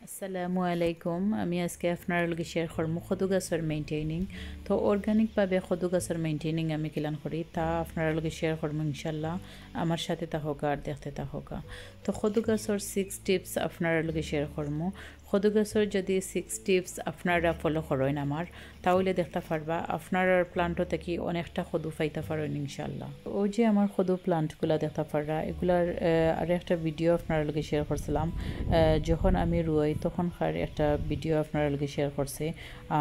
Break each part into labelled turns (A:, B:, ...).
A: আসসালামু আলাইকুম। আমি আজকে আপনার লগে শেয়ার করবো খদু গাছের মেইনটেইনিং। তো অর্গানিকভাবে খদু গাছের মেইনটেইনিং আমি কিলান করি তা আপনার লগে শেয়ার করবো ইনশাল্লাহ। আমার সাথে থাকা আর দেখতে থাকা। তো খদু গাছের 6 টিপস আপনার লগে শেয়ার করবো। খদু গাছের যদি 6 টিপস আপনারা ফলো করেন আমার, তাহলে দেখতে পারবা আপনার প্লান্ট থেকে অনেকটা খদু পাইতে পারেন ইনশাল্লাহ। ওই যে আমার খদু প্লান্টগুলো দেখতে পাররা, এগুলার আর একটা ভিডিও আপনার লগে শেয়ার করছিলাম। যখন আমি রুই তখনকার একটা ভিডিও আপনার লগে শেয়ার করছে,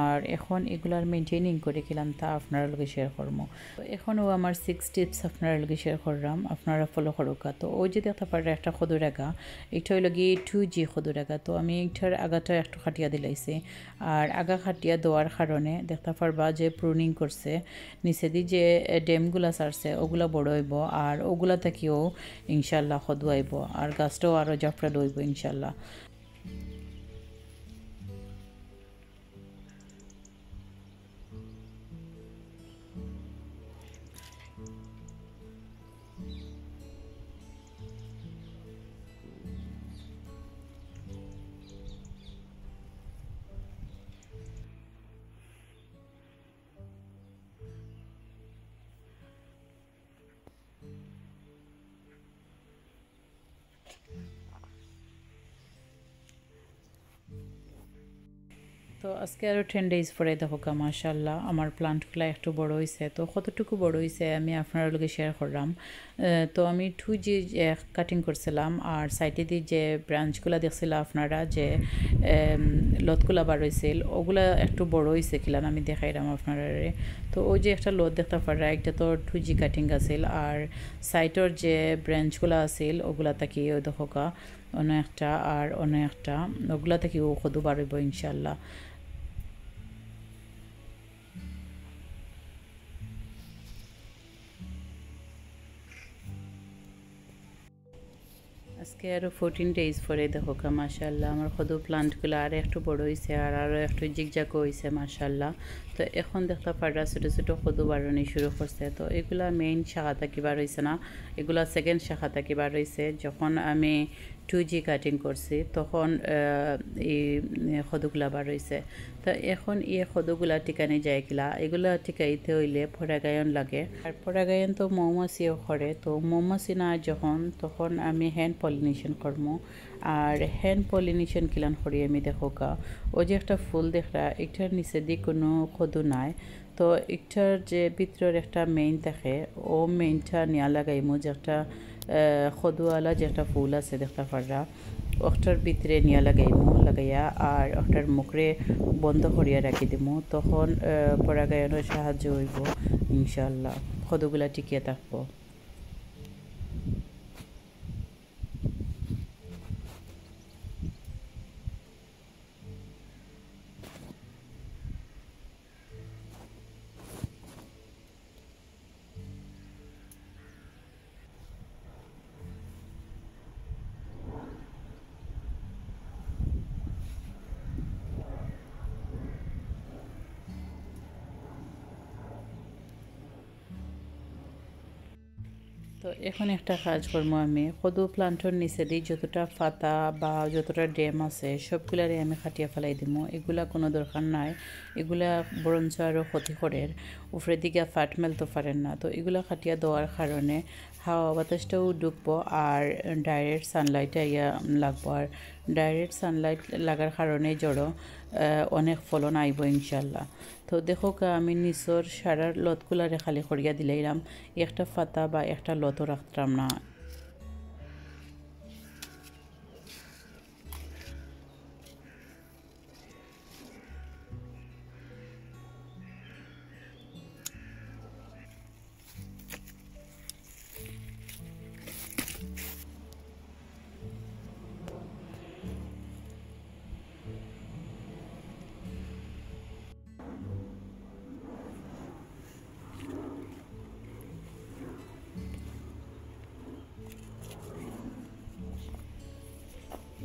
A: আর এখন এগুলার মেনটেনিং করে গেলাম তা আপনার লগে শেয়ার করবো। এখনও আমার 6 টিপস আপনার লগে শেয়ার করলাম, আপনারা ফলো করুকা। তো ওই যে দেখতে পারে একটা খদুর আগা, এটা হইল গিয়ে 2G খদুর আগা। তো আমি এইটার আগাটা একটু খাটিয়া দিলাইছি, আর আগা খাটিয়া দেওয়ার কারণে দেখতে পারবা যে প্রুনিং করছে, নিচে দিয়ে যে ডেমগুলা ছাড়ছে ওগুলা বড় হইব, আর ওগুলা থেকেও ইনশাল্লাহ খদু আইব, আর গাছটাও আরও জাফরা লইব ইনশাল্লাহ। তো আজকে আরও 10 ডেজ পরে দেখো মাশাআল্লাহ আমার প্লান্টগুলো একটু বড় হয়েছে। তো কতটুকু বড় হয়েছে আমি আপনার লগে শেয়ার করলাম। তো আমি 2G কাটিং করছিলাম, আর সাইডে দিয়ে যে ব্রাঞ্চগুলো দেখছিলাম আপনারা যে লতগুলা বার হয়েছিল, ওগুলা একটু বড় হয়েছে কিলান আমি দেখাইলাম আপনারা। তো ওই যে একটা লত দেখতে পারা, একটা তো 2G কাটিং আছিল, আর সাইডের যে ব্রাঞ্চগুলো আছিল ওগুলা থাকি ওই দেখো অনেকটা, আর অনেকটা ওগুলা থেকে ও খদু বাড়ব ইনশাল্লাহ। আজকে আরও 14 ডেজ পরে দেখো মাশাল্লাহ আমার খদু প্লান্টগুলো আর একটু বড় হয়েছে, আর আরও একটু জিগজাগও হয়েছে মাশাল্লাহ। তো এখন দেখতে পারা ছোটো ছোটো খদু বাড়ানি শুরু করছে। তো এগুলা মেইন শাখা থাকি বার হয়েছে না, এগুলা সেকেন্ড শাখা থাকি বার হয়েছে। যখন আমি 2G কাটিং করছি তখন এই খদুগুলা বার হয়েছে। তো এখন এই খদুগুলা টিকানি যায় কিলা, এগুলা টিকাইতে হইলে পরাগায়ন লাগে, আর পরাগায়ন তো মৌমাছিও করে। তো মৌমাছি না যখন, তখন আমি হ্যান্ড পলিনেশন করবো। আর হ্যান্ড পলিনেশন কিলান করি আমি দেখো ওই যে একটা ফুল দেখরা, এটার নিচে দিয়ে কোনো খদু নাই। তো এটার যে ভিতরের একটা মেইন থাকে, ও মেইনটা নিয়া লাগাইমু, যে একটা খদুওয়ালা যে একটা ফুল আছে দেখতে পাররা, ওটার ভিতরে নিয়া লাগাইয়া আর ওটার মুখরে বন্ধ করিয়া রাখি দিমু। তখন পরাগায়নের সাহায্য হইব ইনশাল্লাহ, খদুগুলা টিকিয়ে থাকবো। তো এখন একটা কাজ করবো, আমি খদু প্লান্টর নিচে দিই যতটা পাতা বা যতটা ডেম আছে সবগুলারে আমি খাটিয়া ফেলাই দিব। এগুলা কোনো দরকার নাই, এগুলা বরঞ্চ আরও ক্ষতি করে, উপরের দিকে ফাট মেলতে পারেন না। তো এগুলা খাটিয়া দেওয়ার কারণে হাওয়া বাতাসটাও ঢুকবো, আর ডাইরেক্ট সানলাইটে ইয়া লাগবো, আর ডাইরেক্ট সানলাইট লাগার কারণে জড়ো অনেক ফলন আইব ইনশাল্লাহ। তো দেখো আমি নিচর সারার লতগুলারে খালি করিয়া দিলাইলাম, একটা পাতা বা একটা লতও রাখতাম না।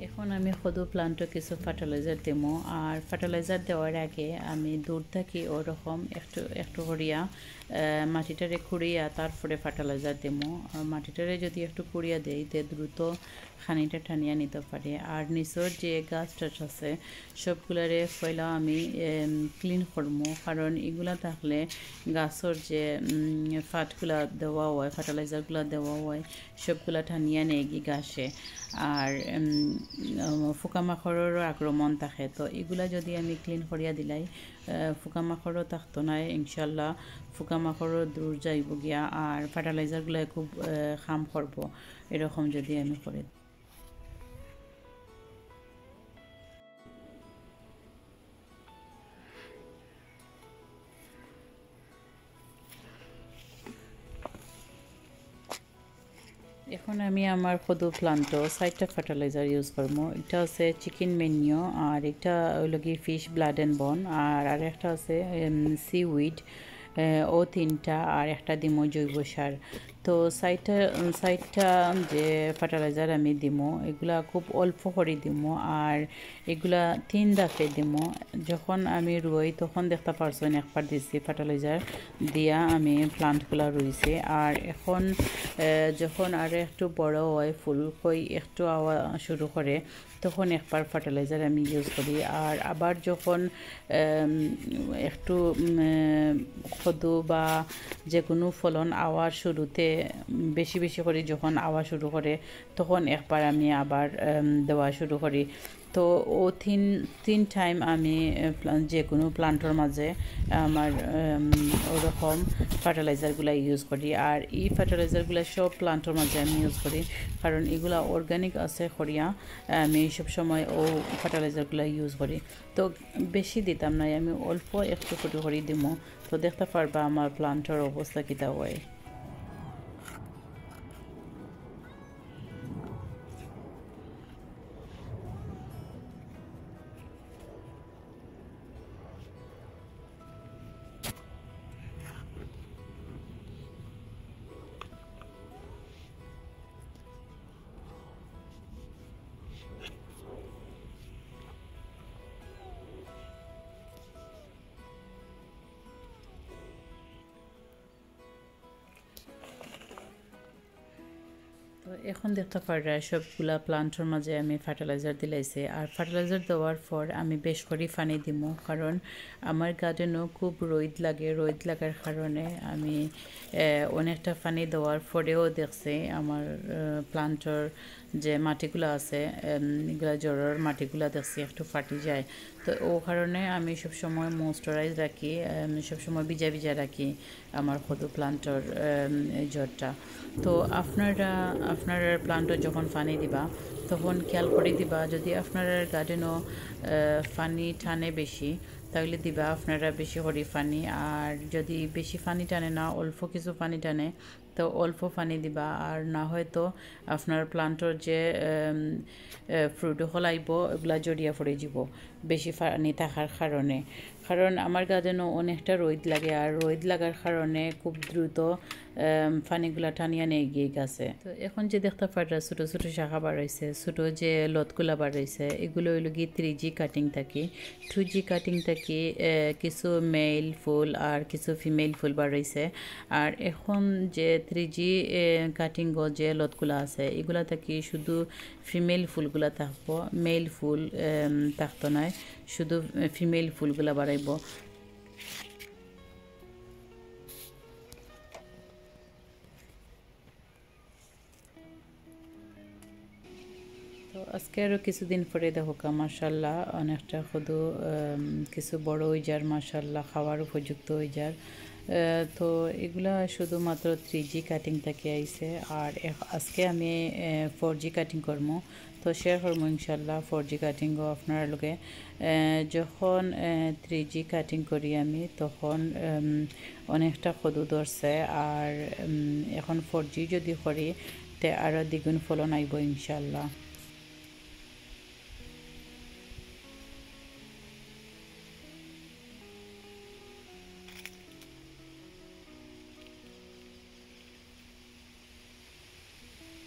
A: এখন আমি খদু প্লান্টে কিছু ফার্টিলাইজার দেবো, আর ফার্টিলাইজার দেওয়ার আগে আমি দূর থাকি ওরকম একটু একটু করিয়া মাটিটারে খুঁড়িয়া তারপরে ফার্টিলাইজার দেবো। মাটিটারে যদি একটু খুঁড়িয়া দেই তে দ্রুত খানিটা টানিয়া নিতে পারে। আর নিচর যে গাছ টাছ আছে সবগুলারে পয়লা আমি ক্লিন করবো, কারণ এগুলা থাকলে গাছর যে ফাটগুলা দেওয়া হয়, ফার্টিলাইজারগুলা দেওয়া হয় সবগুলা টানিয়া নেয় কি গাছে। আর পোকামাকড়েরও আক্রমণ থাকে, তো এগুলা যদি আমি ক্লিন করিয়া দিলাই পোকামাকড়ও থাকতো না ইনশাল্লাহ। পোকামাকড়ও দূর যাইব গিয়া আর ফার্টিলাইজারগুলো খুব কাম করব এরকম যদি আমি করি। এখন আমি আমার খোদু প্লান্টও 4টা ফার্টিলাইজার ইউজ করবো। এটা আছে চিকেন মেনিও, আর এটা হইল কি ফিশ ব্লাড অ্যান্ড বোন, আর আরেকটা আছে সিউইড, ও 3টা, আর একটা দিমো জৈব সার। তো সাইটটা যে ফার্টিলাইজার আমি দিমো এগুলা খুব অল্প করে দিমো, আর এগুলা 3 দাফে দিমো। যখন আমি রুই তখন দেখতে পারছেন একবার দিছি ফার্টিলাইজার দিয়া আমি প্লান্টগুলা রুইছে। আর এখন যখন আর একটু বড় হয় ফুল কই একটু আওয়া শুরু করে তখন একবার ফার্টিলাইজার আমি ইউজ করি। আর আবার যখন একটু খদু বা যে কোনো ফলন আওয়ার শুরুতে বেশি বেশি করে যখন আওয়া শুরু করে তখন একবার আমি আবার দেওয়া শুরু করি। তো ও তিন টাইম আমি যে কোনো প্লান্টের মাঝে আমার ওরকম ফার্টিলাইজারগুলো ইউজ করি। আর এই ফার্টিলাইজারগুলো সব প্লান্টের মাঝে আমি ইউজ করি, কারণ এগুলা অর্গানিক আছে করিয়া আমি সবসময় ও ফার্টিলাইজারগুলো ইউজ করি। তো বেশি দিতাম না, আমি অল্প একটু করে দিব, তো দেখতে পারবা আমার প্লান্টের অবস্থা কীটা হয়। তো এখন দেখতে পারা সবগুলা প্লান্টের মাঝে আমি ফার্টিলাইজার দিলাইছে। আর ফার্টিলাইজার দেওয়ার পর আমি বেশ করে পানি দিব, কারণ আমার গার্ডেনও খুব রোদ লাগে। রোদ লাগার কারণে আমি অনেকটা পানি দেওয়ার পরেও দেখছি আমার প্লান্টের যে মাটিগুলো আছে এগুলা জড়ার মাটিগুলো দেখছি একটু ফাটি যায়। তো ও কারণে আমি সবসময় ময়েশ্চারাইজ রাখি, সবসময় ভিজা ভিজা রাখি আমার খোদু প্লান্টের জড়টা। তো আপনার প্লান্টও যখন পানি দিবা তখন খেয়াল করে দিবা, যদি আপনার গার্ডেনও পানি টানে বেশি তাহলে দিবা আপনারা বেশি করে পানি। আর যদি বেশি পানি টানে না, অল্প কিছু পানি টানে তো অল্প পানি দিবা। আর না হয়তো আপনার প্লান্টের যে ফ্রুট হলাইব এগুলা জড়িয়ে পড়ে যাব বেশি পানি থাকার কারণে। কারণ আমার গার্ডেনও অনেকটা রোদ লাগে, আর রোদ লাগার কারণে খুব দ্রুত পানিগুলা টানিয়া নিয়ে গিয়ে গেছে। তো এখন যে দেখতে পারা ছোটো ছোটো শাখা বাড়াইছে, ছোটো যে লতগুলা বাড়াইছে এগুলো হইল কি 3G কাটিং থাকি। 2G কাটিং থাকি কিছু মেল ফুল আর কিছু ফিমেল ফুল বাড়াইছে। আর এখন যে 3G কাটিং যে লতগুলা আছে এগুলা থাকি শুধু ফিমেল ফুলগুলা থাকবো, মেল ফুল থাকতো না, শুধু ফিমেল ফুলগুলা বাড়াইব। তো আজকে আরও কিছুদিন পরে দেখো মাশাল্লাহ অনেকটা শুধু কিছু বড় হয়ে যার, মাশাল্লাহ খাওয়ার উপযুক্ত হয়ে যার। তো এগুলা শুধুমাত্র 3G কাটিং থেকে আইছে। আর আজকে আমি 4G কাটিং করবো, তো শেয়ার করবো ইনশাল্লাহ 4G কাটিংও আপনার লোকে। যখন 3G কাটিং করি আমি তখন অনেকটা খদু ধরছে, আর এখন 4G যদি করি তে আরও দ্বিগুণ ফলন আইব ইনশাল্লাহ।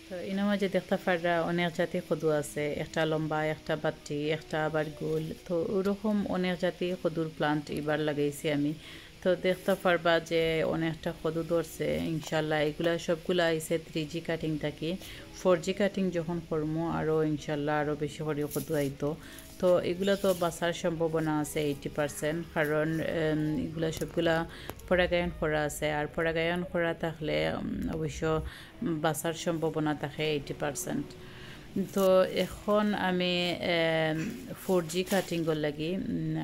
A: তো এনার মাঝে দেখতে পারা অনেক জাতি খদু আছে, একটা লম্বা, একটা বাটি, একটা আবার গোল। তো ওরকম অনেক জাতি খদুর প্লান্ট এবার লাগাইছি আমি। তো দেখতে পারবা যে অনেকটা খদু ধরছে ইনশাল্লাহ। এগুলা সবগুলা আইছে 3G কাটিং থাকি। 4G কাটিং যখন করবো আরও ইনশাল্লাহ আরও বেশি করে খদু আইতো। তো এগুলা তো বাঁচার সম্ভাবনা আছে 80%, কারণ এগুলা সবগুলা পরাগায়ন করা আছে। আর পরাগায়ন করা থাকলে অবশ্য বাঁচার সম্ভাবনা থাকে 80%। তো এখন আমি 4G কাটিংর লাগি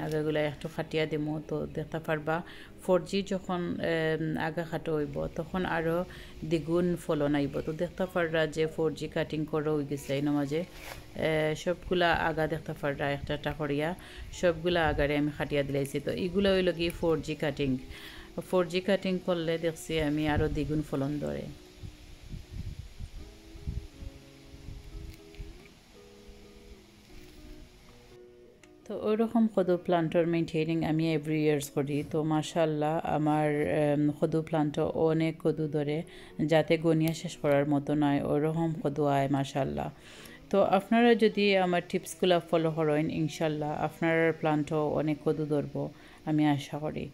A: আগাগুলা একটু খাটিয়া দিমু। তো দেখতে পারবা 4G যখন আগা খাটো হইব তখন আরও দ্বিগুণ ফলন আইব। তো দেখতে পাররা যে 4G কাটিং করে হয়ে গেছে এই মাঝে সবগুলা আগা দেখতে পাররা একটা একটা করিয়া সবগুলা আগারে আমি খাটিয়া দিলাইছি। তো এইগুলো হইল কি 4G কাটিং। 4G কাটিং করলে দেখছি আমি আরও দ্বিগুণ ফলন ধরে। তো ওইরকম খদু প্লান্টর মেনটেনিং আমি এভরি ইয়ার্স করি। তো মাশাআল্লাহ আমার খদু প্লান্টও অনেক খদু ধরে, যাতে গনিয়া শেষ করার মতো নয় ওইরকম খদু আয় মাশাআল্লাহ। তো আপনারা যদি আমার টিপসগুলো ফলো করেন ইনশাল্লাহ আপনার প্লান্টও অনেক খদু ধরবো আমি আশা করি।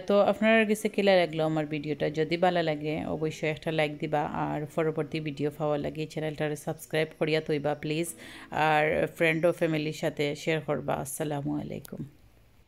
A: তো আপনার কাছে কেলা লাগলো আমার ভিডিওটা? যদি ভালো লাগে অবশ্যই একটা লাইক দিবা, আর পরবর্তী ভিডিও পাওয়ার লাগে চ্যানেলটারে সাবস্ক্রাইব করিয়া তৈবা প্লিজ, আর ফ্রেন্ড ও ফ্যামিলির সাথে শেয়ার করবা। আসসালামু আলাইকুম।